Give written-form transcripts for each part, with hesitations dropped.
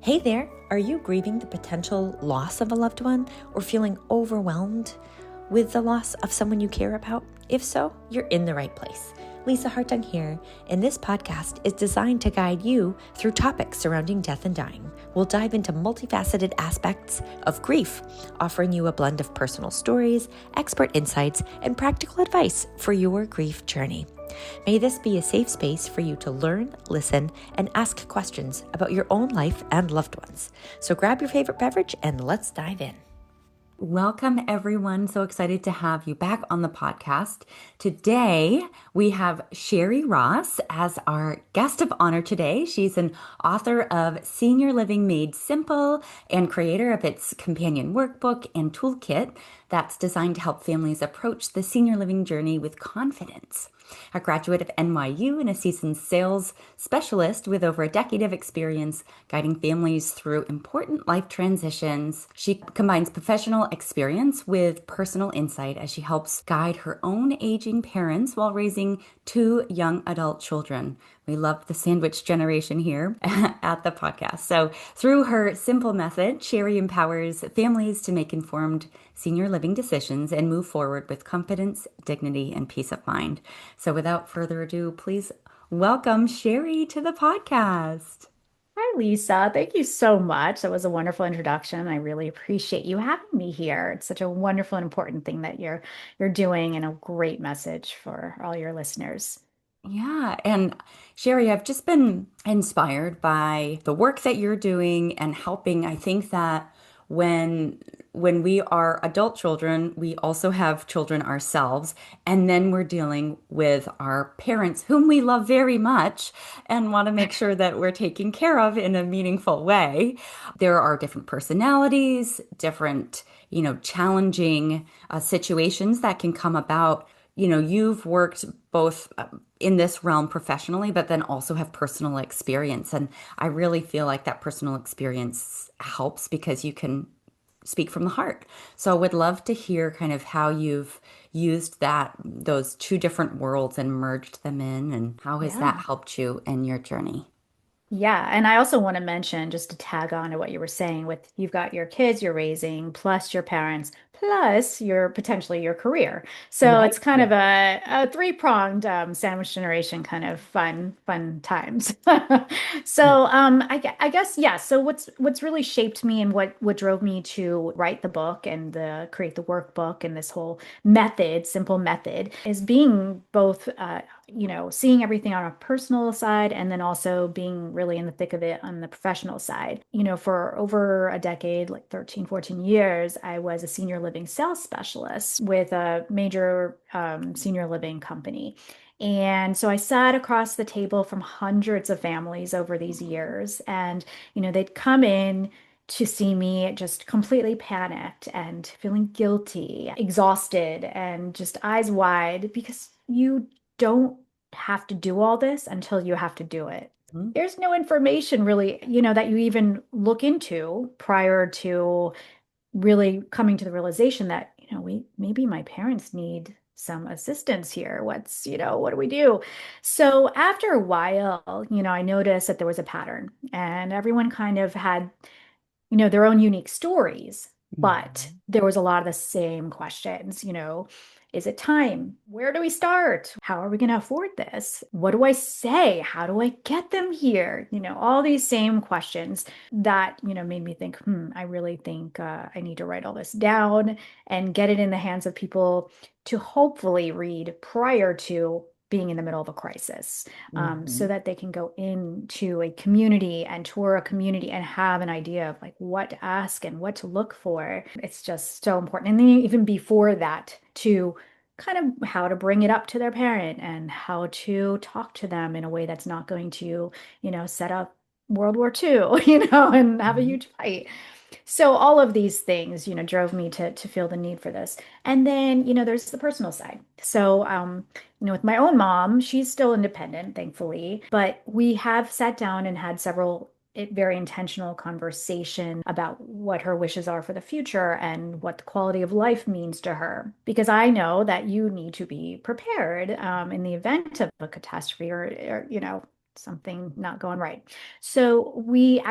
Hey there, are you grieving the potential loss of a loved one or feeling overwhelmed with the loss of someone you care about? If so, you're in the right place. Lisa Hartung here, and this podcast is designed to guide you through topics surrounding death and dying. We'll dive into multifaceted aspects of grief, offering you a blend of personal stories, expert insights, and practical advice for your grief journey. May this be a safe space for you to learn, listen, and ask questions about your own life and loved ones. So grab your favorite beverage and let's dive in. Welcome, everyone. So excited to have you back on the podcast. Today, we have Shari Ross as our guest of honor today. She's an author of Senior Living Made S.I.M.P.L.E and creator of its companion workbook and toolkit that's designed to help families approach the senior living journey with confidence. A graduate of NYU and a seasoned sales specialist with over a decade of experience guiding families through important life transitions, she combines professional experience with personal insight as she helps guide her own aging parents while raising two young adult children. We love the sandwich generation here at the podcast. So through her simple method, Shari empowers families to make informed senior living decisions and move forward with confidence, dignity, and peace of mind. So without further ado, please welcome Shari to the podcast. Hi, Lisa. Thank you so much. That was a wonderful introduction. I really appreciate you having me here. It's such a wonderful and important thing that you're doing and a great message for all your listeners. Yeah, and Shari, I've just been inspired by the work that you're doing and helping. I think that when when we are adult children, we also have children ourselves, and then we're dealing with our parents, whom we love very much and want to make sure that we're taken care of in a meaningful way. There are different personalities, different, challenging situations that can come about. You've worked both in this realm professionally, but then also have personal experience. And I really feel like that personal experience helps because you can speak from the heart. So I would love to hear kind of how you've used those two different worlds and merged them in, and how has that Yeah. helped you in your journey? Yeah, and I also want to mention, just to tag on to what you were saying, with you've got your kids you're raising, plus your parents, plus your potentially your career. So Right. it's kind Yeah. of a three-pronged sandwich generation kind of fun times. So I guess yeah. So what's really shaped me and what drove me to write the book and create the workbook and this whole method, simple method, is being both seeing everything on a personal side and then also being really in the thick of it on the professional side. For over a decade, like 13, 14 years, I was a senior living sales specialist with a major senior living company. And so I sat across the table from hundreds of families over these years, and they'd come in to see me just completely panicked and feeling guilty, exhausted, and just eyes wide because you don't have to do all this until you have to do it. Mhm. There's no information really, that you even look into prior to really coming to the realization that, we maybe my parents need some assistance here. What do we do? So after a while, I noticed that there was a pattern and everyone kind of had their own unique stories, but Mhm. there was a lot of the same questions, is it time? Where do we start? How are we going to afford this? What do I say? How do I get them here? All these same questions that, made me think, I really think I need to write all this down and get it in the hands of people to hopefully read prior to being in the middle of a crisis, so Mhm. that they can go into a community and tour a community and have an idea of like what to ask and what to look for. It's just so important. And then even before that, to kind of how to bring it up to their parent and how to talk to them in a way that's not going to, set up World War II, and have a Mhm. huge fight. So all of these things, drove me to feel the need for this. And then, there's the personal side. So, with my own mom, she's still independent, thankfully, but we have sat down and had several very intentional conversation about what her wishes are for the future and what the quality of life means to her. Because I know that you need to be prepared in the event of a catastrophe or something not going right. So we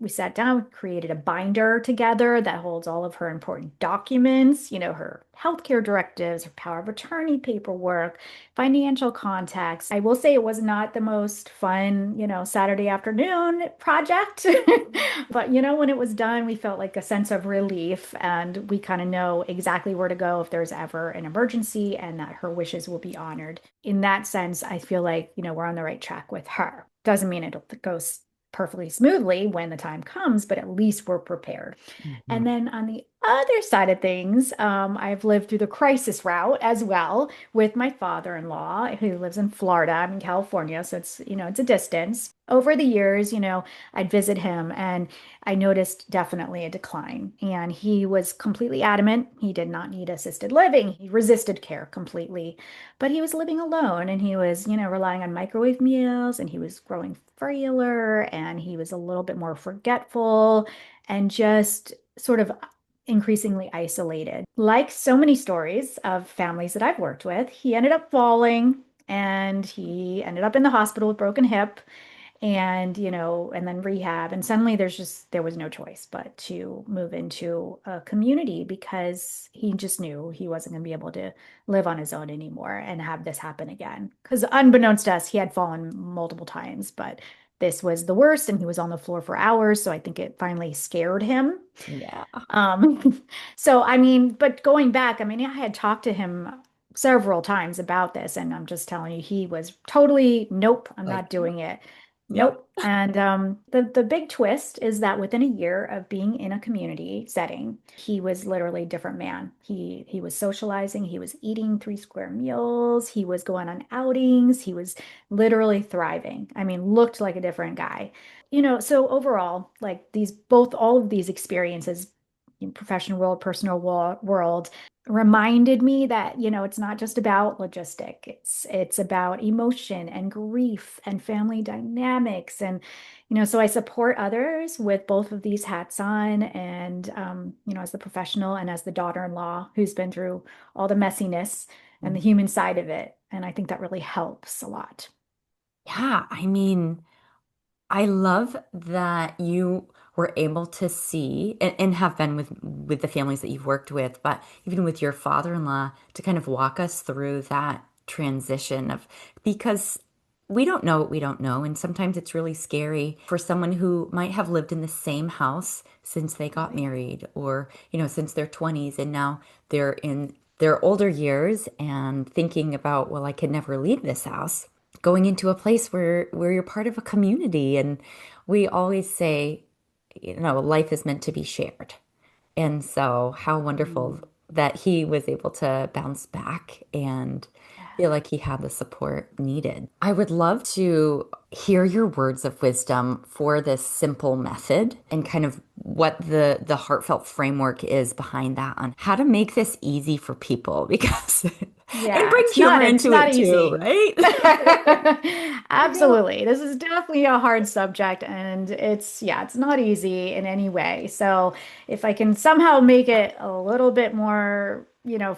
sat down, created a binder together that holds all of her important documents, her healthcare directives, her power of attorney paperwork, financial contacts. I will say it was not the most fun, Saturday afternoon project. But when it was done, we felt like a sense of relief, and we kind of know exactly where to go if there's ever an emergency, and that her wishes will be honored. In that sense, I feel like, we're on the right track with her. Doesn't mean it'll go perfectly smoothly when the time comes, but at least we're prepared. Mhm. And then on the other side of things, I've lived through the crisis route as well with my father-in-law who lives in Florida. I'm in California, so it's a distance. Over the years, I'd visit him and I noticed definitely a decline. And he was completely adamant he did not need assisted living. He resisted care completely, but he was living alone and he was, relying on microwave meals and he was growing frailer and he was a little bit more forgetful and just sort of increasingly isolated. Like so many stories of families that I've worked with, he ended up falling and he ended up in the hospital with broken hip and and then rehab, and suddenly there was no choice but to move into a community because he just knew he wasn't going to be able to live on his own anymore and have this happen again, because unbeknownst to us he had fallen multiple times, but this was the worst and he was on the floor for hours, so I think it finally scared him. Yeah. So I mean, but going back, I mean, I had talked to him several times about this, and I'm just telling you, he was totally, nope, I'm Like, not doing it. yep. Nope. And the big twist is that within a year of being in a community setting, he was literally a different man. He was socializing, he was eating 3 square meals, he was going on outings, he was literally thriving. I mean, looked like a different guy. So overall, like all of these experiences in professional world, personal world, reminded me that, it's not just about logistic. It's about emotion and grief and family dynamics. And, so I support others with both of these hats on. And, as the professional and as the daughter-in-law who's been through all the messiness and the human side of it. And I think that really helps a lot. Yeah, I mean, I love that you were able to see and have been with the families that you've worked with, but even with your father-in-law to kind of walk us through that transition of because we don't know what we don't know, and sometimes it's really scary for someone who might have lived in the same house since they got Right. married or, since their 20s and now they're in their older years and thinking about, well, I could never leave this house going into a place where you're part of a community. And we always say, life is meant to be shared. And so how wonderful Mm. that he was able to bounce back and feel Yeah. like he had the support needed. I would love to hear your words of wisdom for this simple method and kind of what the heartfelt framework is behind that on how to make this easy for people because and Yeah, bring humor it's into not it too, easy. right? I know. Absolutely. This is definitely a hard subject and it's not easy in any way. So if I can somehow make it a little bit more,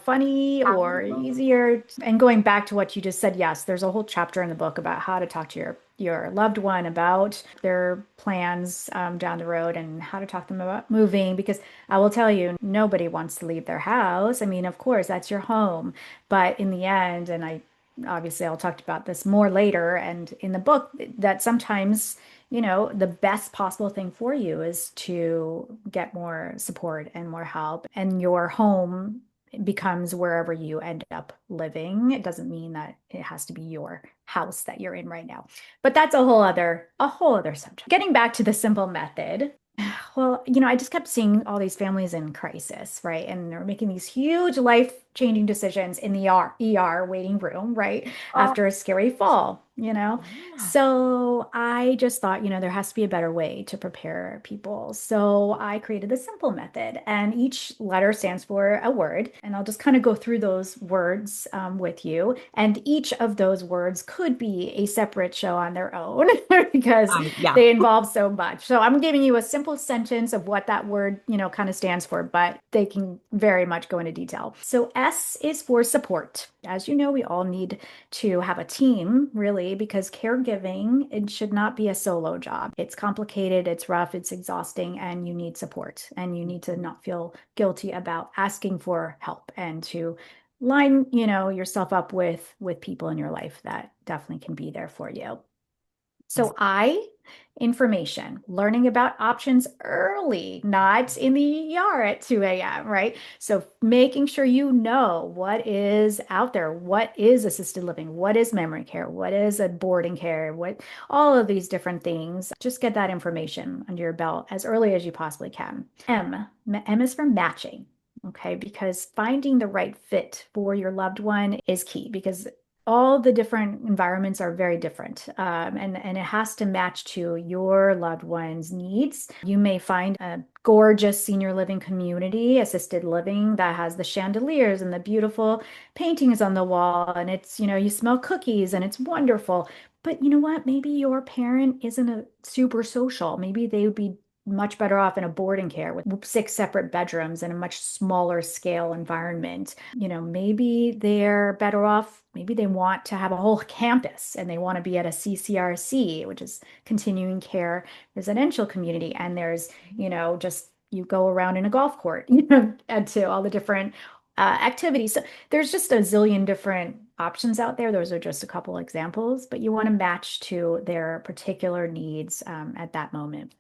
funny or easier, and going back to what you just said, yes, there's a whole chapter in the book about how to talk to your loved one about their plans down the road and how to talk to them about moving, because I will tell you, nobody wants to leave their house. I mean, of course, that's your home. But in the end, and obviously I'll talk about this more later and in the book, that sometimes, the best possible thing for you is to get more support and more help, and your home becomes wherever you end up living. It doesn't mean that it has to be your house that you're in right now. But that's a whole other subject. Getting back to the simple method, well, I just kept seeing all these families in crisis, right? And they're making these huge life-changing decisions in the ER waiting room, right? Oh, After a scary fall. yeah. So I just thought, there has to be a better way to prepare people. So I created the simple method, and each letter stands for a word. And I'll just kind of go through those words with you. And each of those words could be a separate show on their own because Yeah. they involve so much. So I'm giving you a simple sentence of what that word, kind of stands for, but they can very much go into detail. So S is for support. As you know, we all need to have a team, really, because caregiving, it should not be a solo job. It's complicated, it's rough, it's exhausting, and you need support. And you need to not feel guilty about asking for help and to line, yourself up with people in your life that definitely can be there for you. So information, learning about options early, not in the ER at 2 a.m., right? So making sure you know what is out there, what is assisted living, what is memory care, what is a boarding care, what all of these different things. Just get that information under your belt as early as you possibly can. M is for matching. Okay, because finding the right fit for your loved one is key because all the different environments are very different, and it has to match to your loved one's needs. You may find a gorgeous senior living community, assisted living, that has the chandeliers and the beautiful paintings on the wall, and it's, you smell cookies and it's wonderful. But you know what? Maybe your parent isn't a super social. Maybe they would be much better off in a boarding care with 6 separate bedrooms and a much smaller scale environment. Maybe they're better off, maybe they want to have a whole campus and they want to be at a CCRC, which is continuing care residential community. And there's, just you go around in a golf court, add to all the different activities. So there's just a zillion different options out there. Those are just a couple examples, but you want to match to their particular needs at that moment.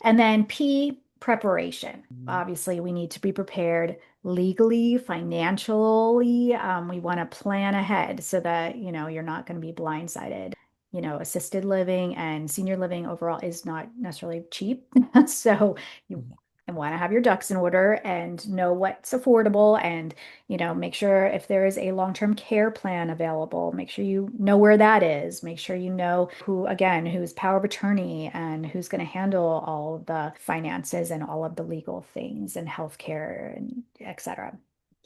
And then P, preparation. Obviously, we need to be prepared legally, financially. We want to plan ahead so that, you're not going to be blindsided. Assisted living and senior living overall is not necessarily cheap. So you want to have your ducks in order and know what's affordable and, make sure if there is a long-term care plan available, make sure you know where that is. Make sure you know who's power of attorney and who's going to handle all of the finances and all of the legal things and healthcare and et cetera.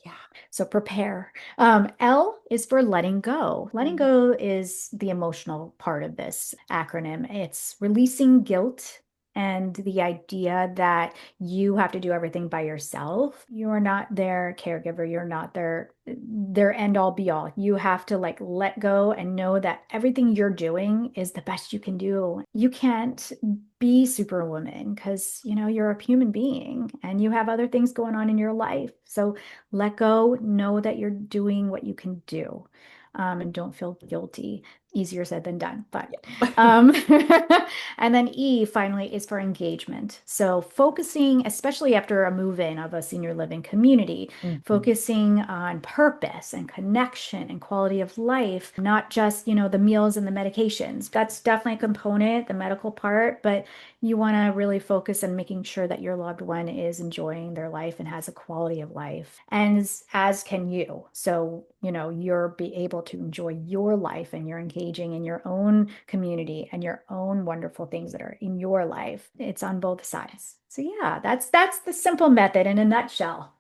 Yeah. So prepare. L is for letting go. Letting go is the emotional part of this acronym. It's releasing guilt and the idea that you have to do everything by yourself. You are not their caregiver. You're not their end all be all. You have to let go and know that everything you're doing is the best you can do. You can't be superwoman because you're a human being and you have other things going on in your life. So let go, know that you're doing what you can do, and don't feel guilty. Easier said than done, but um, and then E finally is for engagement. So focusing, especially after a move-in of a senior living community, focusing on purpose and connection and quality of life, not just, the meals and the medications. That's definitely a component, the medical part, but you want to really focus on making sure that your loved one is enjoying their life and has a quality of life, and as can you. So, you're be able to enjoy your life and you're engaging in your own community and your own wonderful things that are in your life. It's on both sides. So yeah, that's the simple method in a nutshell.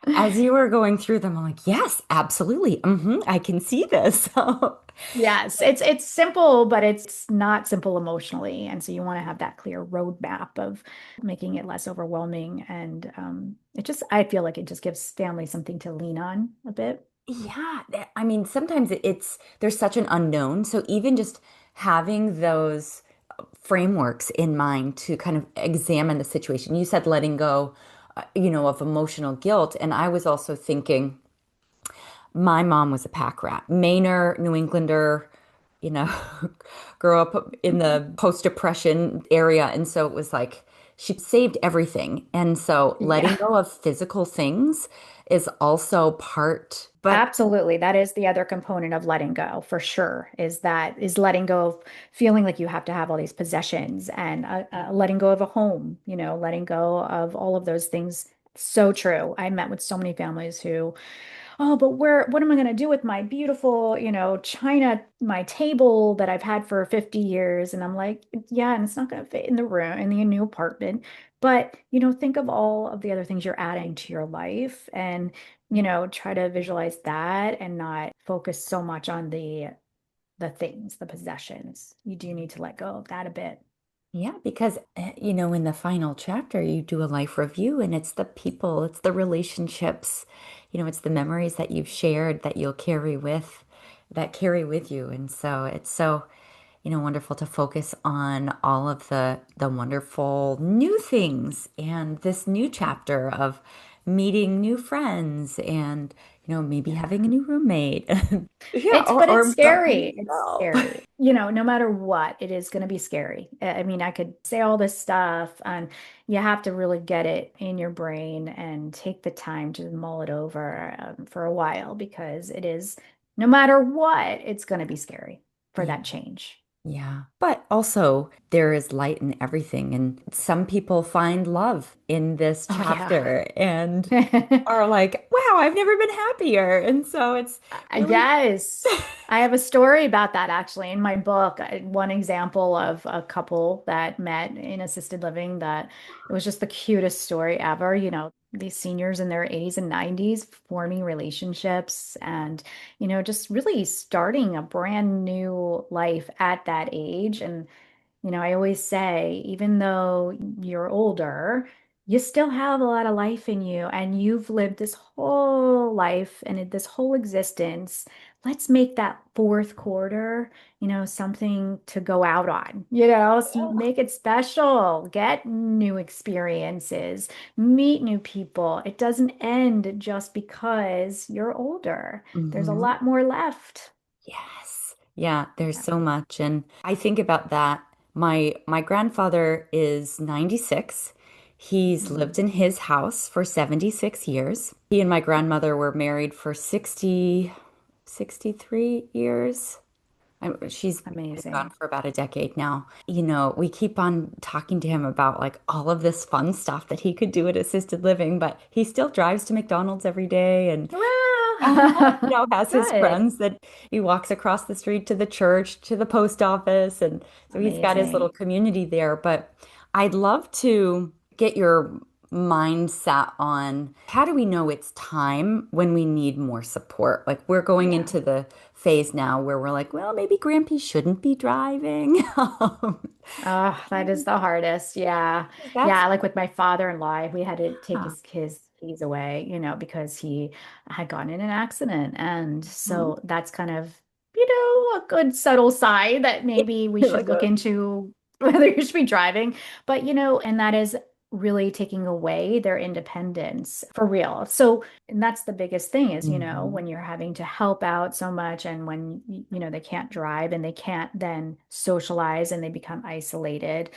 As you were going through them, I'm like, yes, absolutely. I can see this. Yes, it's simple, but it's not simple emotionally. And so you want to have that clear roadmap of making it less overwhelming. And I feel like it just gives families something to lean on a bit. Yeah, I mean, sometimes there's such an unknown. So even just having those frameworks in mind to kind of examine the situation. You said letting go, of emotional guilt. And I was also thinking, my mom was a pack rat, Mainer, New Englander, you know, grew up in the post-depression area. And so it was like she saved everything. And so letting Yeah. go of physical things is also part, but Absolutely. That is the other component of letting go for sure, is letting go of feeling like you have to have all these possessions and letting go of a home, letting go of all of those things. So true. I met with so many families who, oh, but what am I going to do with my beautiful, china, my table that I've had for 50 years? And I'm like, yeah, and it's not going to fit in the room in the new apartment. But, think of all of the other things you're adding to your life and, try to visualize that and not focus so much on the things, the possessions. You do need to let go of that a bit. Yeah, because in the final chapter, you do a life review and it's the people, it's the relationships, it's the memories that you've shared that you'll carry with you. And so it's so, wonderful to focus on all of the wonderful new things and this new chapter of meeting new friends and, maybe having a Yeah. new roommate. Yeah, But it's or start by scary. It's yourself. scary. No matter what, it is going to be scary. I mean, I could say all this stuff, and you have to really get it in your brain and take the time to mull it over for a while because it is, no matter what, it's going to be scary for Yeah. that change. Yeah. But also, there is light in everything. And some people find love in this Oh, yeah. chapter and are like, wow, I've never been happier. And so it's really, Yes. I have a story about that actually in my book. One example of a couple that met in assisted living that it was just the cutest story ever. These seniors in their 80s and 90s forming relationships and, just really starting a brand new life at that age. And I always say, even though you're older, you still have a lot of life in you and you've lived this whole life and this whole existence. Let's make that fourth quarter, something to go out on, make it special, get new experiences, meet new people. It doesn't end just because you're older. There's a Mhm. lot more left. Yes. Yeah, there's Yeah. so much. And I think about that. My grandfather is 96. He's lived Mm, in his house for 76 years. He and my grandmother were married for 63 years. She's been gone amazing. for about a decade now. We keep on talking to him about like all of this fun stuff that he could do at assisted living, but he still drives to McDonald's every day and Hurrah! has his Good. friends that he walks across the street to the church, to the post office. And so he's got his little Amazing. community there. But I'd love to get your mindset on how do we know it's time when we need more support? Like we're going Yeah. into the phase now where we're like, well, maybe Grampy shouldn't be driving. Oh, that is the hardest. Yeah. That's Yeah. Like with my father-in-law, we had to take huh. his keys away, because he had gotten in an accident. And Mhm. so that's kind of, a good subtle sign that maybe we should Like look a into whether you should be driving. But, and that is really taking away their independence for real. So, and that's the biggest thing is, Mhm. when you're having to help out so much and when, they can't drive and they can't then socialize and they become isolated.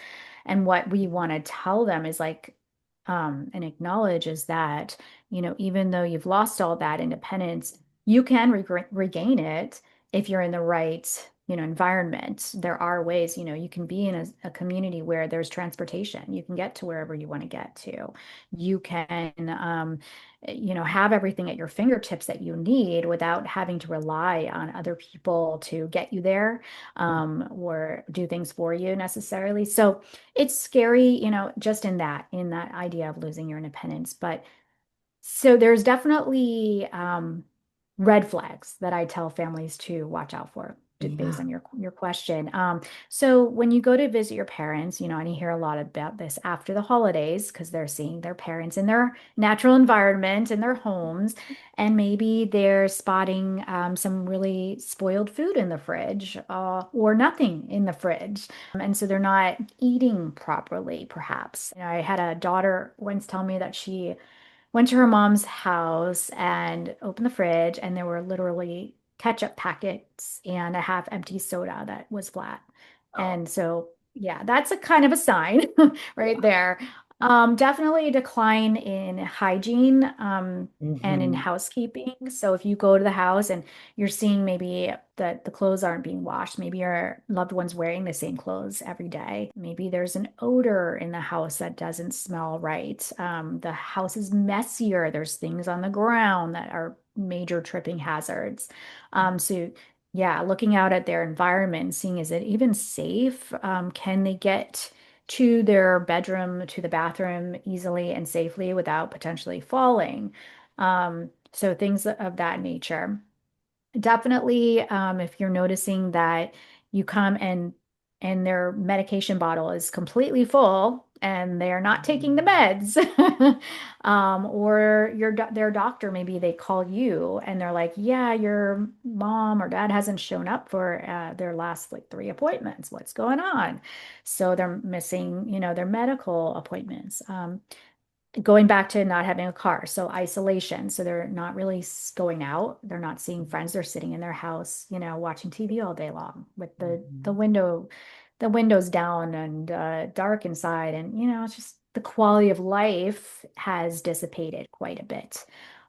And what we want to tell them is like, and acknowledge is that, even though you've lost all that independence, you can regain it if you're in the right, environment. There are ways, you can be in a community where there's transportation. You can get to wherever you want to get to. You can, have everything at your fingertips that you need without having to rely on other people to get you there, or do things for you necessarily. So it's scary, just in that idea of losing your independence. But so there's definitely red flags that I tell families to watch out for, based Yeah. on your question. So when you go to visit your parents, and you hear a lot about this after the holidays because they're seeing their parents in their natural environment in their homes, and maybe they're spotting some really spoiled food in the fridge, or nothing in the fridge, and so they're not eating properly, perhaps. I had a daughter once tell me that she went to her mom's house and opened the fridge, and there were literally ketchup packets and a half empty soda that was flat. Oh, And so, yeah, that's a kind of a sign right there. Definitely a decline in hygiene, and in hmm housekeeping. So if you go to the house and you're seeing maybe that the clothes aren't being washed, maybe your loved one's wearing the same clothes every day. Maybe there's an odor in the house that doesn't smell right. The house is messier. There's things on the ground that are major tripping hazards. So yeah, looking out at their environment, seeing is it even safe? Can they get to their bedroom, to the bathroom easily and safely without potentially falling? So things of that nature. Definitely, if you're noticing that you come and and their medication bottle is completely full and they're not taking the Mm. meds. Or their doctor, maybe they call you and they're like, yeah, your mom or dad hasn't shown up for their last like 3 appointments. What's going on? So they're missing, their medical appointments. Going back to not having a car, so isolation. So they're not really going out. They're not seeing friends. They're sitting in their house, watching TV all day long with the Mhm. windows down and dark inside. And it's just the quality of life has dissipated quite a bit.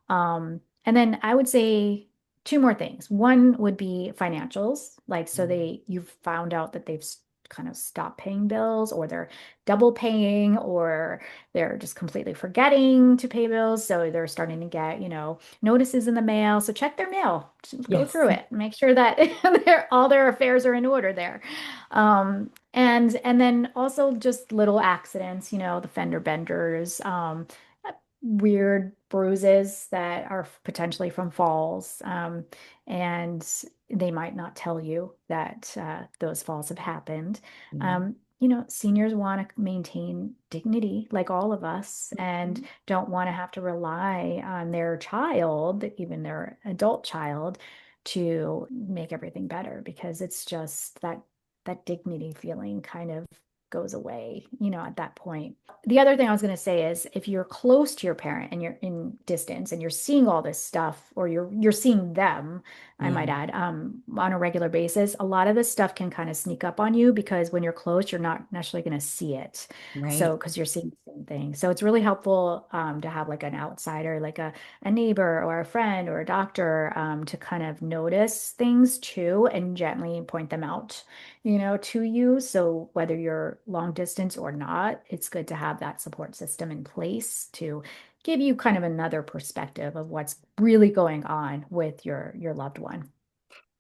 And then I would say two more things. One would be financials, like so you've found out that they've kind of stopped paying bills, or they're double paying, or they're just completely forgetting to pay bills. So they're starting to get, notices in the mail. So check their mail, just go Yes. through it, make sure that all their affairs are in order there. And then also just little accidents, the fender benders, weird bruises that are potentially from falls. And they might not tell you that those falls have happened. Mhm. Seniors want to maintain dignity like all of us and Mhm. don't want to have to rely on their child, even their adult child, to make everything better because it's just that dignity feeling kind of goes away, at that point. The other thing I was going to say is if you're close to your parent and you're in distance and you're seeing all this stuff, or you're seeing them, I Yeah. might add, on a regular basis, a lot of this stuff can kind of sneak up on you because when you're close, you're not necessarily going to see it. Right. So because you're seeing the same thing. So it's really helpful to have like an outsider, like a neighbor or a friend or a doctor, to kind of notice things too and gently point them out, to you. So whether you're long distance or not, it's good to have that support system in place to give you kind of another perspective of what's really going on with your loved one.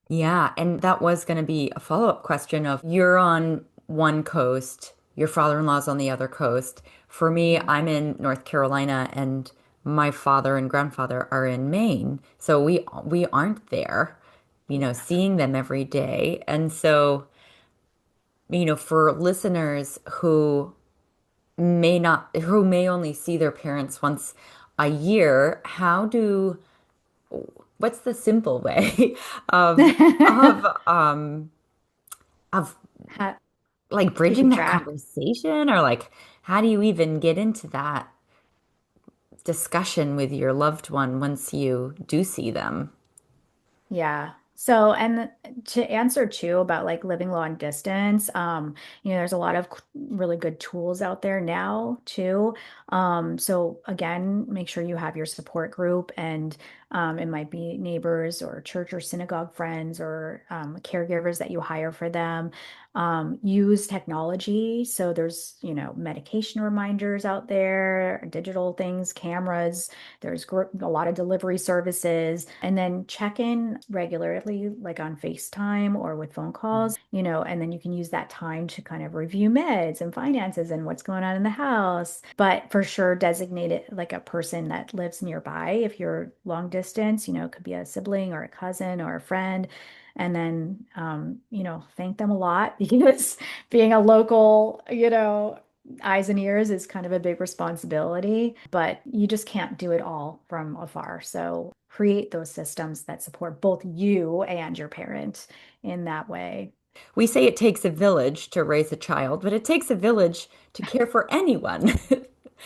Yeah, and that was going to be a follow-up question of you're on one coast, your father-in-law's on the other coast. For me, Mhm. I'm in North Carolina and my father and grandfather are in Maine. So we aren't there, Yeah. seeing them every day. And so, for listeners who may only see their parents once a year, what's the simple way of of um of Ha- like bridging Keeping that track. conversation, or like how do you even get into that discussion with your loved one once you do see them? Yeah. So, and to answer too about like living long distance, there's a lot of really good tools out there now too. So again, make sure you have your support group, and it might be neighbors or church or synagogue friends or caregivers that you hire for them. Use technology. So there's, medication reminders out there, digital things, cameras. There's a lot of delivery services. And then check in regularly, like on FaceTime or with phone calls, and then you can use that time to kind of review meds and finances and what's going on in the house. But for sure, designate it like a person that lives nearby. If you're long distance, it could be a sibling or a cousin or a friend. And then, thank them a lot because being a local, eyes and ears is kind of a big responsibility, but you just can't do it all from afar. So create those systems that support both you and your parent in that way. We say it takes a village to raise a child, but it takes a village to care for anyone.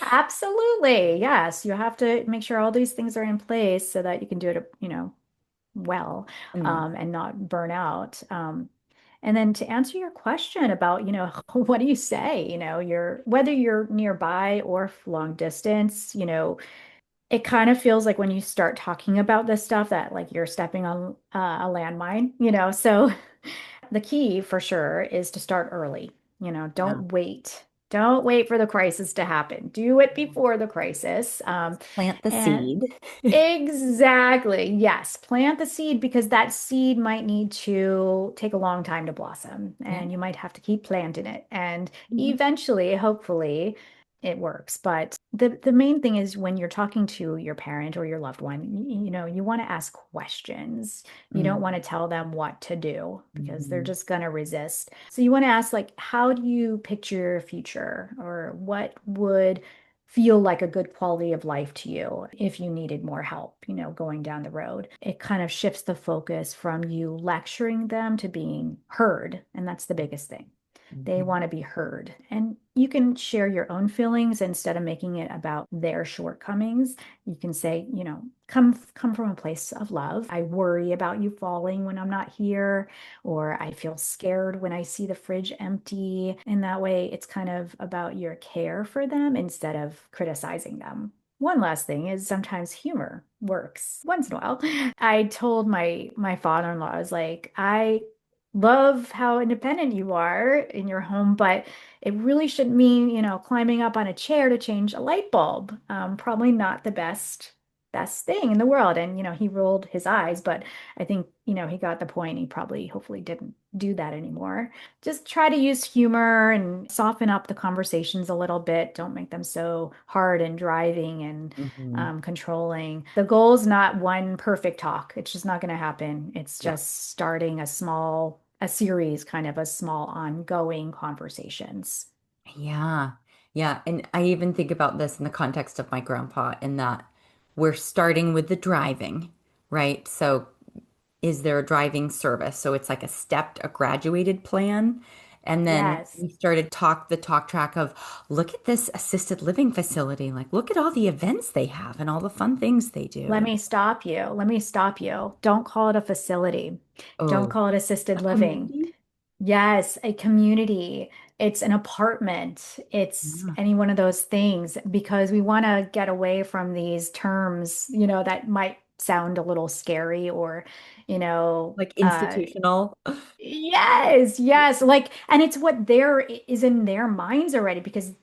Absolutely. Yes. You have to make sure all these things are in place so that you can do it, well, Mm. and not burn out. And then to answer your question about, what do you say? Whether you're nearby or long distance, it kind of feels like when you start talking about this stuff that like you're stepping on a landmine, So the key for sure is to start early. Yeah. Don't wait. Don't wait for the crisis to happen. Do it before the crisis. Plant the And seed. exactly, yes, plant the seed because that seed might need to take a long time to blossom, Yeah. and you might have to keep planting it. And Mhm. eventually, hopefully, it works. But the main thing is when you're talking to your parent or your loved one, you want to ask questions. You don't want to tell them what to do because they're Mm-hmm. just going to resist. So you want to ask, like, how do you picture your future, or what would feel like a good quality of life to you if you needed more help, going down the road. It kind of shifts the focus from you lecturing them to being heard. And that's the biggest thing. They Mm-hmm. want to be heard. And you can share your own feelings instead of making it about their shortcomings. You can say, come from a place of love. I worry about you falling when I'm not here, or I feel scared when I see the fridge empty. And that way it's kind of about your care for them instead of criticizing them. One last thing is sometimes humor works once in a while. I told my father-in-law, I was like, I love how independent you are in your home, but it really shouldn't mean, climbing up on a chair to change a light bulb. Probably not the best thing in the world. And, he rolled his eyes, but I think, he got the point. He probably hopefully didn't do that anymore. Just try to use humor and soften up the conversations a little bit. Don't make them so hard and driving and Mm-hmm. controlling. The goal is not one perfect talk. It's just not going to happen. It's Yeah. just starting a series, kind of a small ongoing conversations. Yeah. Yeah. And I even think about this in the context of my grandpa, in that we're starting with the driving, right? So is there a driving service? So it's like a stepped, a graduated plan. And then Yes. we started the talk track of, look at this assisted living facility. Like, look at all the events they have and all the fun things they Let do. me stop you. Let me stop you. Don't call it a facility. Don't Oh, call it assisted a living. community? Yes, a community. It's an apartment. It's Yeah. any one of those things because we want to get away from these terms, that might sound a little scary or, you know, Like uh, institutional. yes, yes. Like, and it's what there is in their minds already because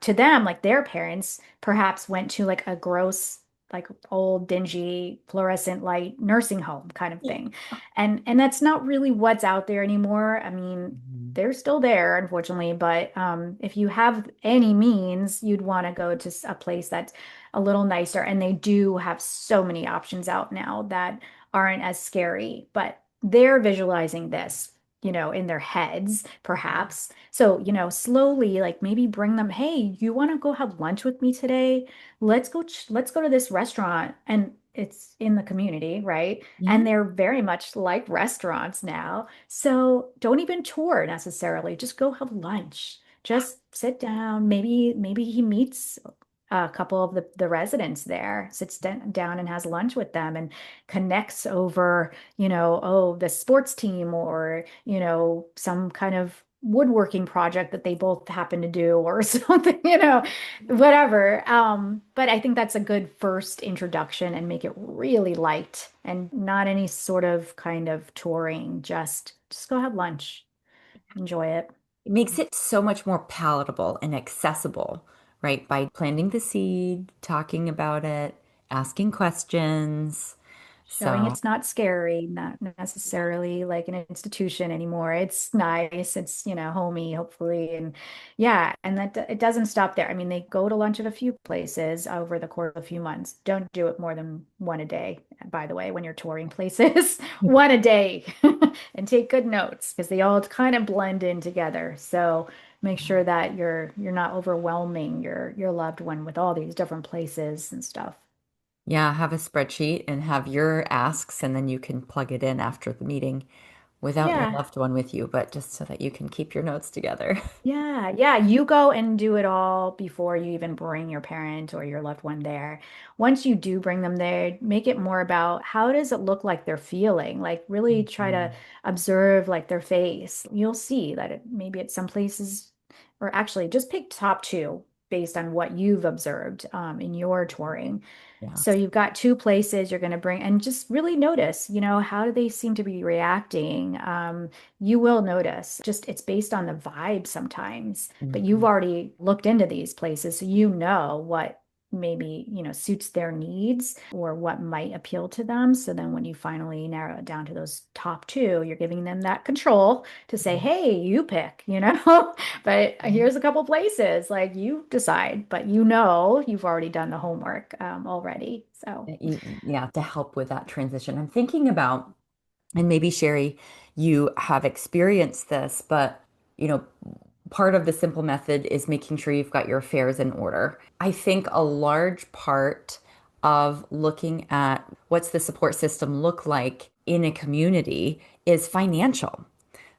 to them, like their parents perhaps went to like a gross, like old, dingy, fluorescent light nursing home kind of Yeah. thing. And that's not really what's out there anymore. I mean, Mhm. they're still there, unfortunately, but if you have any means, you'd want to go to a place that's a little nicer. And they do have so many options out now that aren't as scary, but they're visualizing this, in their heads, perhaps. So, slowly, like maybe bring them, hey, you want to go have lunch with me today? Let's go to this restaurant. And it's in the community, right? Yeah. And they're very much like restaurants now. So don't even tour necessarily. Just go have lunch. Just sit down. Maybe he meets a couple of the residents there, sits down and has lunch with them and connects over, oh, the sports team or, some kind of woodworking project that they both happen to do or something, whatever. But I think that's a good first introduction and make it really light and not any sort of kind of touring. Just go have lunch, enjoy it. It makes it so much more palatable and accessible, right? By planting the seed, talking about it, asking questions. Showing So, it's not scary, not necessarily like an institution anymore. It's nice, it's, homey, hopefully. And yeah, and that it doesn't stop there. I mean, they go to lunch at a few places over the course of a few months. Don't do it more than one a day, by the way, when you're touring places, one a day. And take good notes because they all kind of blend in together. So make sure that you're not overwhelming your loved one with all these different places and stuff. yeah, have a spreadsheet and have your asks, and then you can plug it in after the meeting without your Yeah. loved one with you, but just so that you can keep your notes together. Yeah, yeah, you go and do it all before you even bring your parent or your loved one there. Once you do bring them there, make it more about how does it look like they're feeling? Like really try to Mhm. observe like their face. You'll see that maybe at some places, or actually just pick top two based on what you've observed in your touring. Yeah. So you've got two places you're going to bring and just really notice, how do they seem to be reacting? You will notice. Just it's based on the vibe sometimes, but you've Mhm. already looked into these places, so you know what maybe, suits their needs or what might appeal to them. So then when you finally narrow it down to those top two, you're giving them that control to say, hey, you pick, but here's a couple places, like you decide, but you've already done the homework already. So Yeah, to help with that transition. I'm thinking about, and maybe Sherry, you have experienced this, but you know, part of the simple method is making sure you've got your affairs in order. I think a large part of looking at what's the support system look like in a community is financial.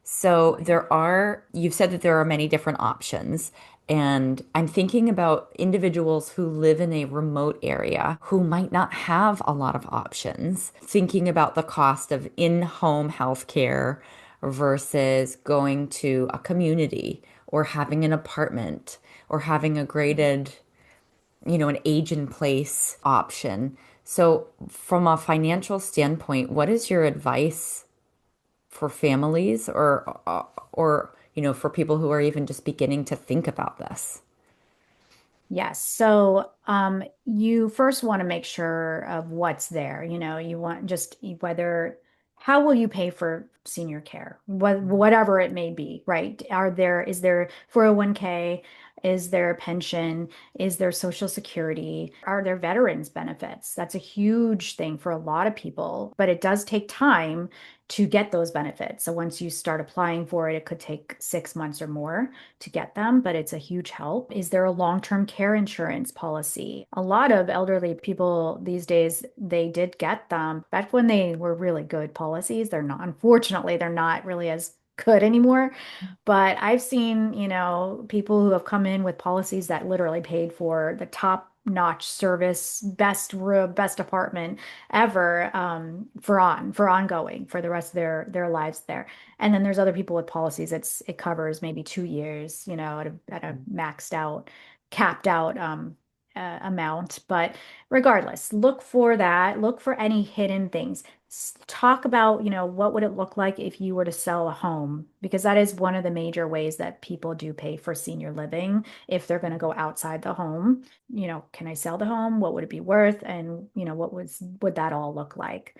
So you've said that there are many different options. And I'm thinking about individuals who live in a remote area who might not have a lot of options, thinking about the cost of in-home healthcare versus going to a community or having an apartment or having a graded, an age in place option. So, from a financial standpoint, what is your advice for families or for people who are even just beginning to think about this? yes. So, you first want to make sure of what's there. You want just how will you pay for senior care? Whatever it may be, right? Is there 401k? Is there a pension? Is there Social Security? Are there veterans benefits? That's a huge thing for a lot of people, but it does take time to get those benefits. So once you start applying for it, it could take 6 months or more to get them, but it's a huge help. Is there a long-term care insurance policy? A lot of elderly people these days, they did get them back when they were really good policies. Unfortunately, they're not really as good anymore. But I've seen, people who have come in with policies that literally paid for the top notch service, best room, best apartment ever, for ongoing for the rest of their lives there. And then there's other people with policies it covers maybe 2 years, at a maxed out, capped out amount. But regardless, look for that. Look for any hidden things. Talk about, what would it look like if you were to sell a home? Because that is one of the major ways that people do pay for senior living if they're going to go outside the home. Can I sell the home? What would it be worth? And, would that all look like?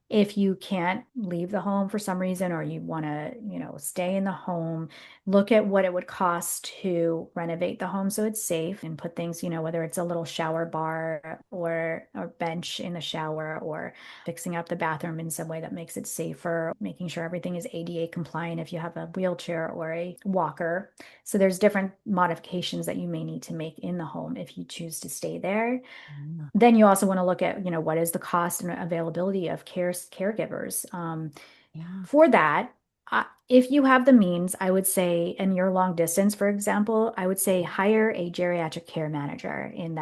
If you can't leave the home for some reason, or you want to, stay in the home, look at what it would cost to renovate the home so it's safe and put things, whether it's a little shower bar or a bench in the shower, or fixing up the bathroom in some way that makes it safer, making sure everything is ADA compliant if you have a wheelchair or a walker. So there's different modifications that you may need to make in the home if you choose to stay there. Yeah. Then you also want to look at, what is the cost and availability of caregivers. Yeah. For that, if you have the means, I would say, and you're long distance, for example, I would say hire a geriatric care manager in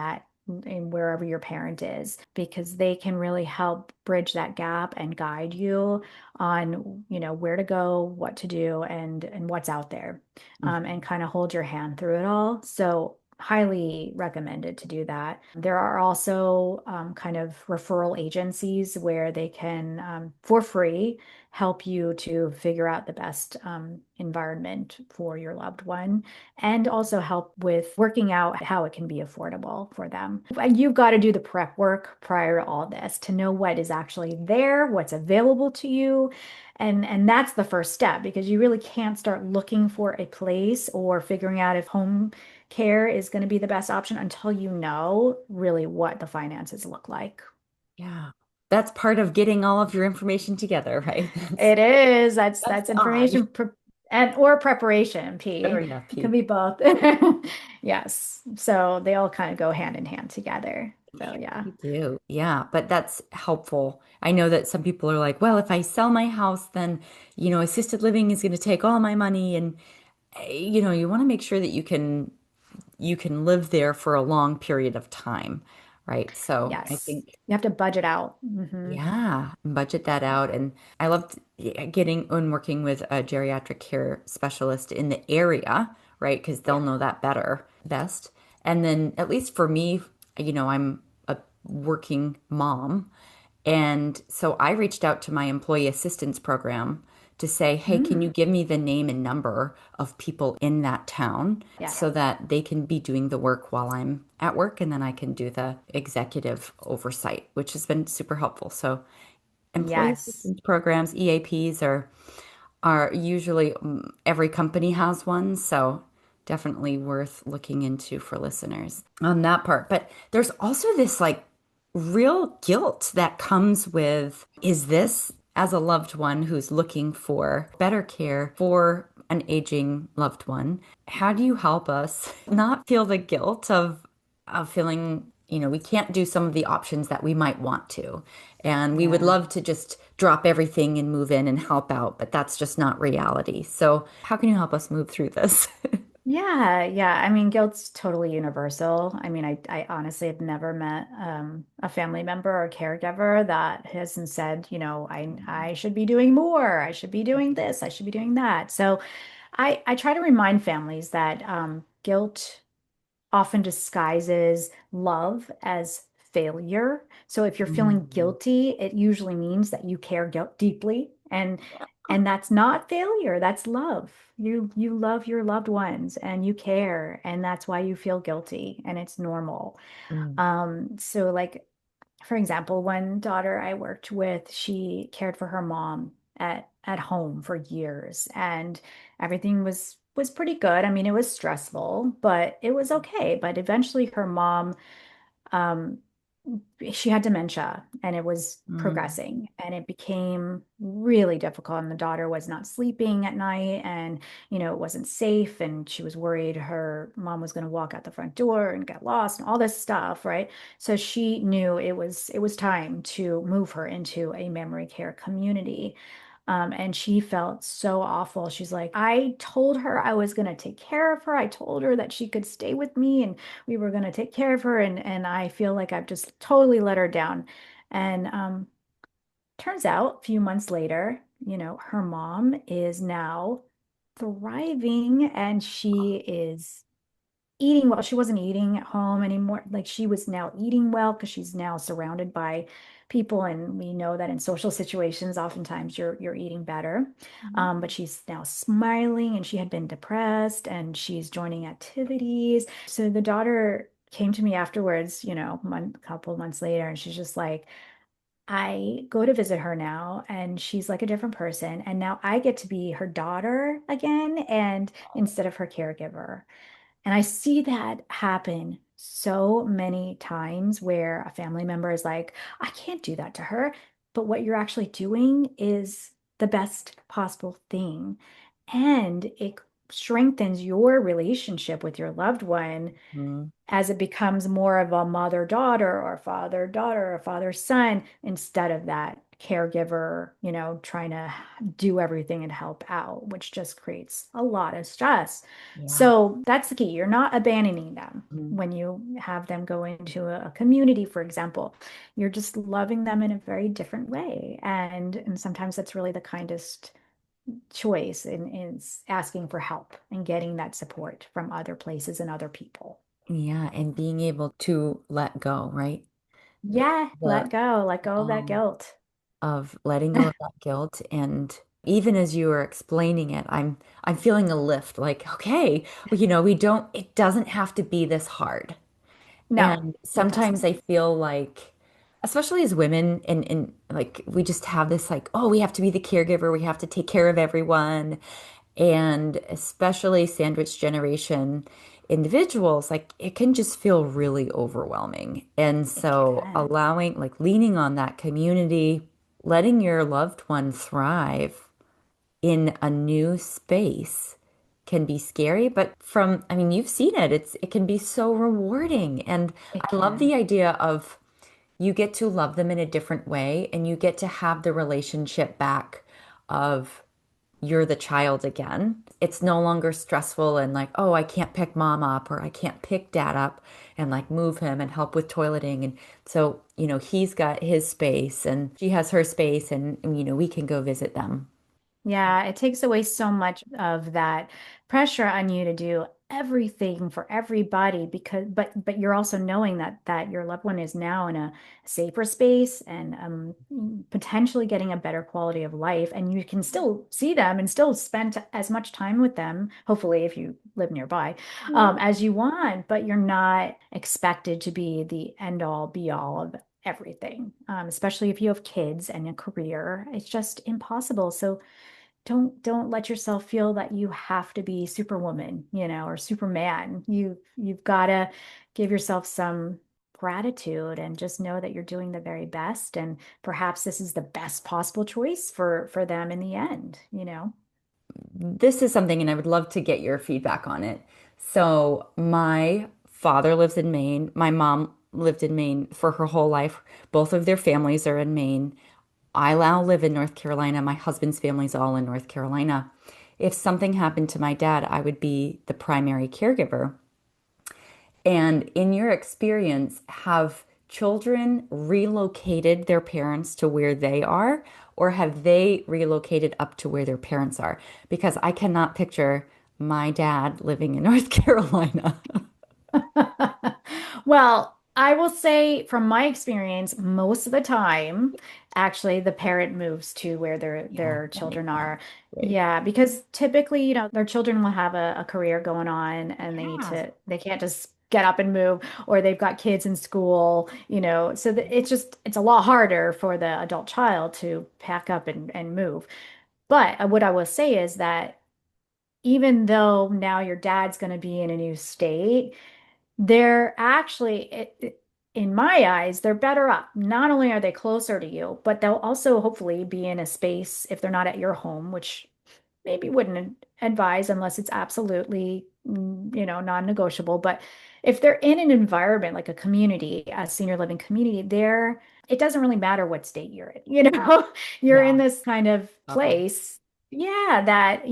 wherever your parent is, because they can really help bridge that gap and guide you on, where to go, what to do, and what's out there, and kind of hold your hand through it all. So highly recommended to do that. There are also kind of referral agencies where they can, for free, help you to figure out the best environment for your loved one, and also help with working out how it can be affordable for them. You've got to do the prep work prior to all this to know what is actually there, what's available to you. And that's the first step, because you really can't start looking for a place or figuring out if home care is going to be the best option until you know really what the finances look like. Yeah. That's part of getting all of your information together, right? It is. That's That's that's the I. information and or preparation, Oh, P. yeah, It can P. be both. Yes. So they all kind of go hand in hand together. So yeah. You do. Yeah, but that's helpful. I know that some people are like, well, if I sell my house, then, assisted living is going to take all my money. And, you want to make sure that you can live there for a long period of time, right? So I Yes. think, You have to budget out. Hmm. yeah, budget that out. And I loved getting and working with a geriatric care specialist in the area, right? Because they'll know that best. And then, at least for me, I'm a working mom. And so I reached out to my employee assistance program to say, hey, can you Mm, give me the name and number of people in that town so yes. that they can be doing the work while I'm at work and then I can do the executive oversight, which has been super helpful. So employee Yes. assistance programs, EAPs are usually every company has one, so definitely worth looking into for listeners on that part. But there's also this like real guilt that comes with, is this as a loved one who's looking for better care for an aging loved one? How do you help us not feel the guilt of feeling, we can't do some of the options that we might want to. And we would Yeah. love to just drop everything and move in and help out, but that's just not reality. So, how can you help us move through this? Yeah, yeah. I mean, guilt's totally universal. I mean, I honestly have never met a family member or caregiver that hasn't said, I should be doing more. I should be doing this. I should be doing that. So I try to remind families that guilt often disguises love as failure. So if you're feeling Mm, guilty, it usually means that you care deeply, and that's not failure, that's love. You love your loved ones and you care, and that's why you feel guilty, and it's normal. mm, So like for example, one daughter I worked with, she cared for her mom at home for years, and everything was pretty good. I mean, it was stressful, but it was okay. But eventually her mom um, she had dementia and it was mm, progressing and it became really difficult, and the daughter was not sleeping at night, and it wasn't safe, and she was worried her mom was going to walk out the front door and get lost and all this stuff, right? So she knew it was time to move her into a memory care community. And she felt so awful. She's like, I told her I was going to take care of her. I told her that she could stay with me and we were going to take care of her. And I feel like I've just totally let her down. And turns out a few months later, her mom is now thriving and she is eating well. She wasn't eating at home anymore. Like she was now eating well because she's now surrounded by people, and we know that in social situations, oftentimes you're eating better. But she's now smiling, and she had been depressed, and she's joining activities. So the daughter came to me afterwards, couple months later, and she's just like, I go to visit her now, and she's like a different person. And now I get to be her daughter again, and instead of her caregiver. And I see that happen so many times where a family member is like, I can't do that to her. But what you're actually doing is the best possible thing. And it strengthens your relationship with your loved one mm. as it becomes more of a mother-daughter or father-daughter or father-son instead of that caregiver, trying to do everything and help out, which just creates a lot of stress. Yeah. So that's the key. You're not abandoning them Mm. when you have them go into a community, for example. You're just loving them in a very different way. And sometimes that's really the kindest choice in asking for help and getting that support from other places and other people. Yeah, and being able to let go, right? Yeah, The let go of that um guilt. of letting go of that guilt. And even as you were explaining it, I'm feeling a lift, like, okay, well, we don't, it doesn't have to be this hard. No, And it sometimes doesn't. I feel like, especially as women, and like we just have this like, oh, we have to be the caregiver, we have to take care of everyone. And especially sandwich generation individuals, like it can just feel really overwhelming. And It so can. allowing, like leaning on that community, letting your loved one thrive in a new space can be scary, but I mean, you've seen it. It can be so rewarding. And It I love can. the idea of you get to love them in a different way and you get to have the relationship back of you're the child again. It's no longer stressful and like, oh, I can't pick mom up or I can't pick dad up and like move him and help with toileting. And so, he's got his space and she has her space and we can go visit them. Yeah, it takes away so much of that pressure on you to do everything for everybody, because but you're also knowing that your loved one is now in a safer space, and potentially getting a better quality of life, and you can still see them and still spend as much time with them, hopefully if you live nearby, Yeah. as you want, but you're not expected to be the end all be all of everything, especially if you have kids and a career. It's just impossible. So don't let yourself feel that you have to be Superwoman, or Superman. You've got to give yourself some gratitude and just know that you're doing the very best, and perhaps this is the best possible choice for them in the end. This is something, and I would love to get your feedback on it. So, my father lives in Maine. My mom lived in Maine for her whole life. Both of their families are in Maine. I now live in North Carolina. My husband's family's all in North Carolina. If something happened to my dad, I would be the primary caregiver. And in your experience, have children relocated their parents to where they are, or have they relocated up to where their parents are? Because I cannot picture my dad living in North Carolina. Well, I will say from my experience, most of the time, actually, the parent moves to where their Yeah, their that makes children sense. are. Right. Yeah, because typically, their children will have a career going on, and Yeah. they can't just get up and move, or they've got kids in school. So that it's a lot harder for the adult child to pack up and move. But what I will say is that even though now your dad's going to be in a new state, they're actually, in my eyes, they're better up. Not only are they closer to you, but they'll also hopefully be in a space if they're not at your home, which maybe wouldn't advise unless it's absolutely, non-negotiable. But if they're in an environment like a community, a senior living community, it doesn't really matter what state you're in, you're in Yeah. this kind of Uh-oh. place, yeah, that,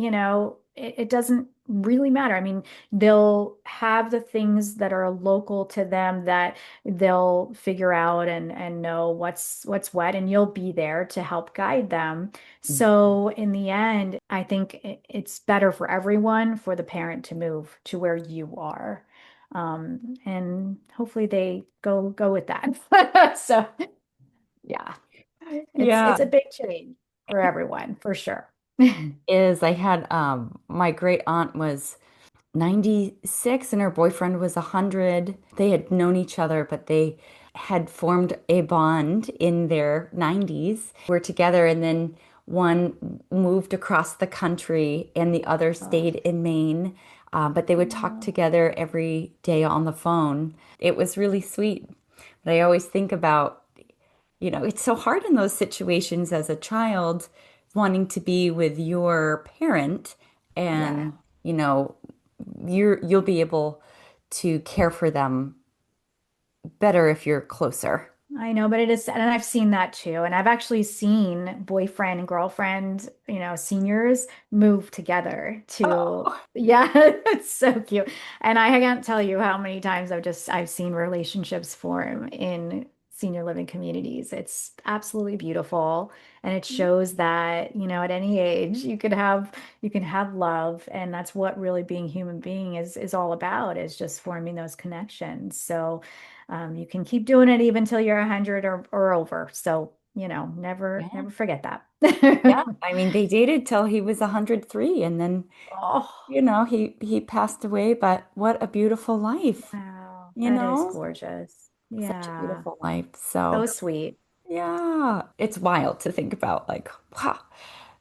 it doesn't really matter. I mean, they'll have the things that are local to them that they'll figure out and know what's what, and you'll be there to help guide them. So in the end, I think it's better for everyone for the parent to move to where you are. And hopefully they go with that. So yeah, it's Yeah. a big change for everyone, for sure. Is I had my great aunt was 96 and her boyfriend was 100. They had known each other, but they had formed a bond in their 90s. Were together, and then one moved across the country and the other Oh, stayed in Maine. But they would talk oh, together every day on the phone. It was really sweet. But I always think about, it's so hard in those situations as a child wanting to be with your parent, yeah. and you'll be able to care for them better if you're closer. I know, but it is, and I've seen that too. And I've actually seen boyfriend and girlfriend, seniors move together to, Oh, yeah, it's so cute. And I can't tell you how many times I've seen relationships form in senior living communities. It's absolutely beautiful. And it shows that, at any age you can have love. And that's what really being human being is all about, is just forming those connections. So you can keep doing it even till you're 100 or over. So, never, yeah. never forget Yeah. that. I mean, they dated till he was 103, and then, Oh, he passed away, but what a beautiful life, wow. you That is know? gorgeous. Such a Yeah. beautiful life. So So, sweet. yeah, it's wild to think about, like, wow,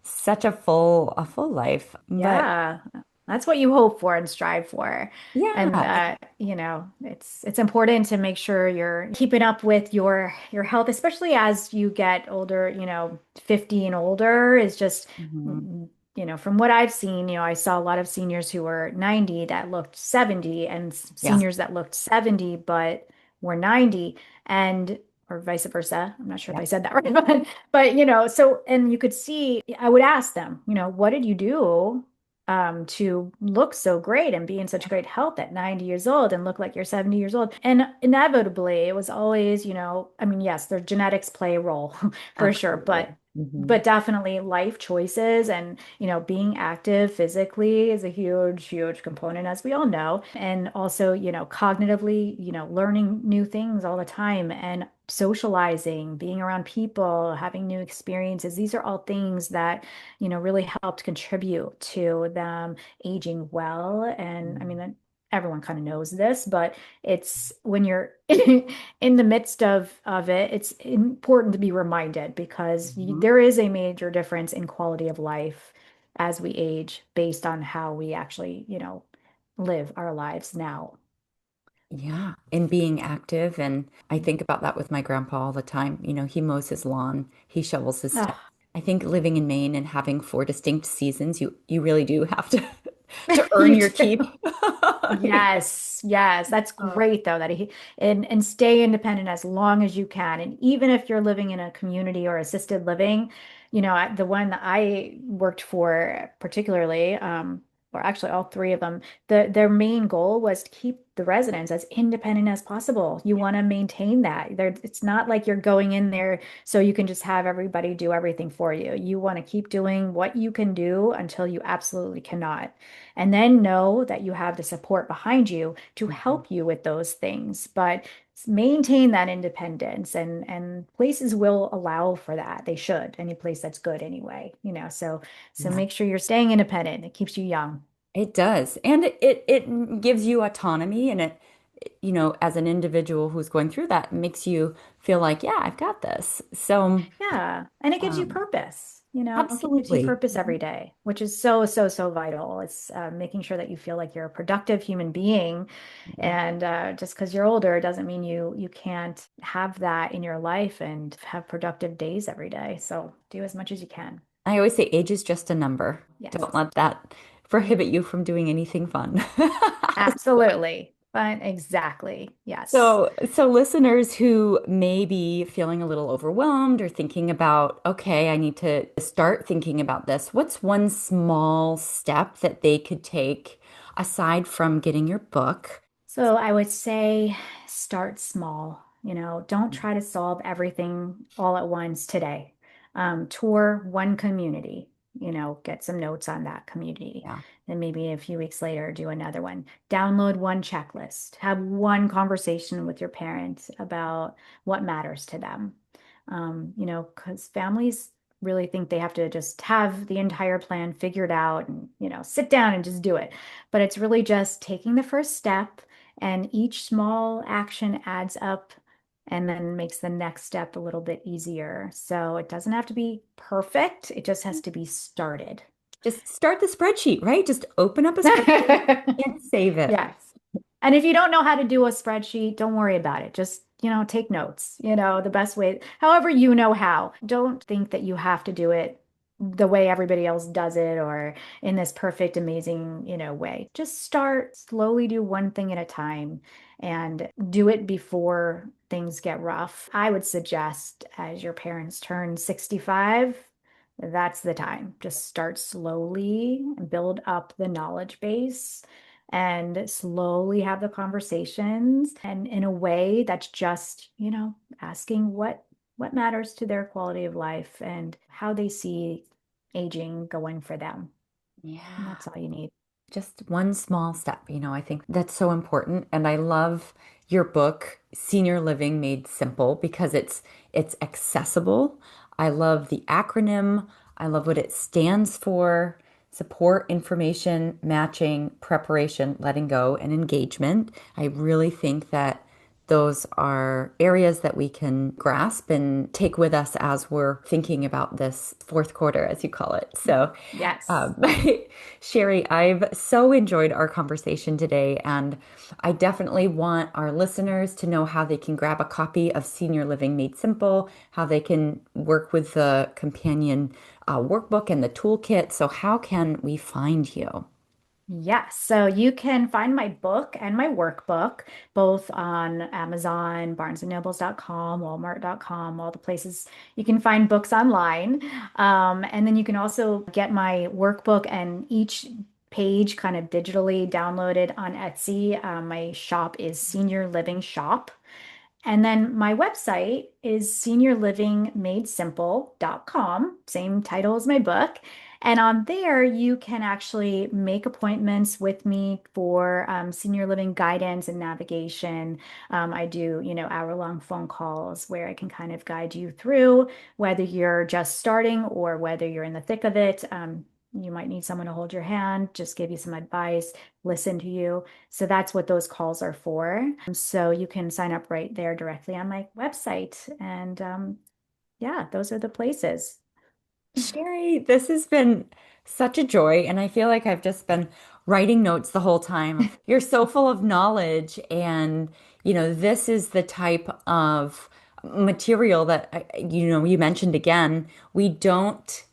such a full life. But Yeah. That's what you hope for and strive for. And yeah. it's important to make sure you're keeping up with your health, especially as you get older, 50 and older is just, Mhm. from what I've seen, I saw a lot of seniors who were 90 that looked 70, and Yeah, seniors that looked 70 but were 90, and or vice versa. I'm not sure if yeah, I said that right, but so, and you could see, I would ask them, what did you do to look so great and be in such great health at 90 years old and look like you're 70 years old? And inevitably, it was always, I mean, yes, their genetics play a role for sure, but absolutely. Hmm. but definitely life choices and, being active physically is a huge, huge component, as we all know. And also, cognitively, learning new things all the time and socializing, being around people, having new experiences. These are all things that, really helped contribute to them aging well. And I mean, everyone kind of knows this, but it's when you're in the midst of it, it's important to be reminded because Hmm. there is a major difference in quality of life as we age based on how we actually, live our lives now. Yeah, and being active. And I think about that with my grandpa all the time. He mows his lawn, he shovels his stuff. Oh, I think living in Maine and having four distinct seasons, you really do have to to earn you your do. keep. Yes, yes, that's Oh, great though that he and stay independent as long as you can. And even if you're living in a community or assisted living, the one that I worked for particularly, or actually all three of them, their main goal was to keep the residents as independent as possible. You want to maintain that. It's not like you're going in there so you can just have everybody do everything for you. You want to keep doing what you can do until you absolutely cannot. And then know that you have the support behind you to mhm. help you with those things. But maintain that independence and places will allow for that. They should. Any place that's good anyway, so Yeah, make sure you're staying independent. It keeps you young. it does. And it gives you autonomy, and as an individual who's going through that, makes you feel like, yeah, I've got this. So, Yeah. And it gives you um, purpose, it gives you absolutely. purpose every day, which is so, so, so vital. It's making sure that you feel like you're a productive human being. Yeah. And just because you're older doesn't mean you can't have that in your life and have productive days every day. So do as much as you can. I always say age is just a number. Don't Yes, let that prohibit you from doing anything fun. absolutely. But exactly. Yes. So listeners who may be feeling a little overwhelmed or thinking about, okay, I need to start thinking about this. What's one small step that they could take aside from getting your book? So I would say start small. Don't try to solve everything all at once today. Tour one community, get some notes on that community. Yeah. Then maybe a few weeks later, do another one. Download one checklist. Have one conversation with your parents about what matters to them. Because families really think they have to just have the entire plan figured out and, sit down and just do it. But it's really just taking the first step and each small action adds up and then makes the next step a little bit easier. So it doesn't have to be perfect, it just has to be started. Just start the spreadsheet, right? Just open up a spreadsheet and save it. Yes. And if you don't know how to do a spreadsheet, don't worry about it. Just, take notes, the best way, however you know how. Don't think that you have to do it the way everybody else does it or in this perfect, amazing, way. Just start, slowly do one thing at a time and do it before things get rough. I would suggest as your parents turn 65, that's the time. Just start slowly and build up the knowledge base and slowly have the conversations and in a way that's just, asking what matters to their quality of life and how they see aging going for them. And Yeah. that's all you need. Just one small step, I think that's so important. And I love your book, Senior Living Made Simple, because it's accessible. I love the acronym. I love what it stands for. Support, information, matching, preparation, letting go, and engagement. I really think that those are areas that we can grasp and take with us as we're thinking about this fourth quarter, as you call it. So, Yes. um, Sherry, I've so enjoyed our conversation today, and I definitely want our listeners to know how they can grab a copy of Senior Living Made Simple, how they can work with the companion workbook and the toolkit. So, how can we find you? Yes, so you can find my book and my workbook both on Amazon, barnesandnobles.com, walmart.com, all the places you can find books online. And then you can also get my workbook and each page kind of digitally downloaded on Etsy. My shop is Senior Living Shop. And then my website is seniorlivingmadesimple.com, same title as my book. And on there, you can actually make appointments with me for senior living guidance and navigation. I do, hour-long phone calls where I can kind of guide you through whether you're just starting or whether you're in the thick of it. You might need someone to hold your hand, just give you some advice, listen to you. So that's what those calls are for. So you can sign up right there directly on my website. And yeah, those are the places. Sherry, this has been such a joy, and I feel like I've just been writing notes the whole time. You're so full of knowledge, and this is the type of material that you mentioned again, we don't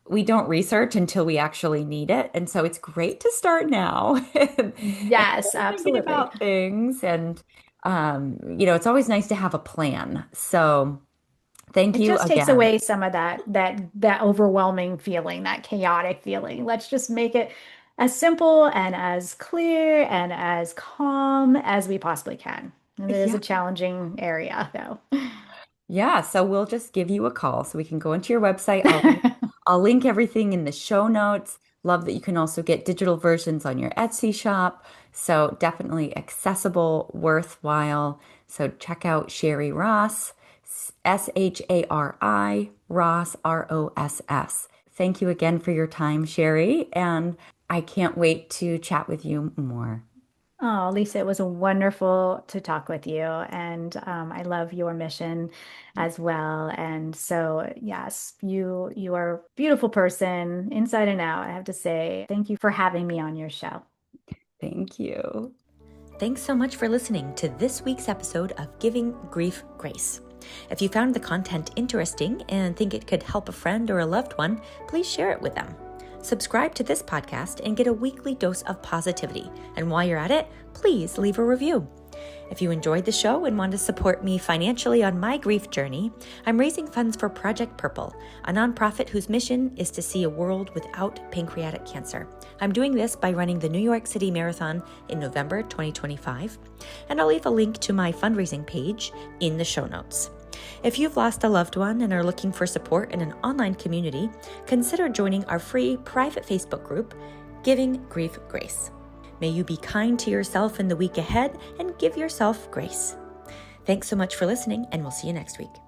research until we actually need it, and so it's great to start now and Yes, start thinking absolutely. about things, and it's always nice to have a plan. So thank It you just takes again. away some of that overwhelming feeling, that chaotic feeling. Let's just make it as simple and as clear and as calm as we possibly can. And it is Yeah. a challenging area, though. Yeah, so we'll just give you a call so we can go into your website. I'll link everything in the show notes. Love that you can also get digital versions on your Etsy shop. So definitely accessible, worthwhile. So check out Shari Ross, Shari Ross, Ross. Thank you again for your time, Sherry, and I can't wait to chat with you more. Oh, Lisa, it was wonderful to talk with you. And I love your mission as well. And so, yes, you are a beautiful person inside and out. I have to say, thank you for having me on your show. Thank you. Thanks so much for listening to this week's episode of Giving Grief Grace. If you found the content interesting and think it could help a friend or a loved one, please share it with them. Subscribe to this podcast and get a weekly dose of positivity. And while you're at it, please leave a review. If you enjoyed the show and want to support me financially on my grief journey, I'm raising funds for Project Purple, a nonprofit whose mission is to see a world without pancreatic cancer. I'm doing this by running the New York City Marathon in November 2025, and I'll leave a link to my fundraising page in the show notes. If you've lost a loved one and are looking for support in an online community, consider joining our free private Facebook group, Giving Grief Grace. May you be kind to yourself in the week ahead and give yourself grace. Thanks so much for listening, and we'll see you next week.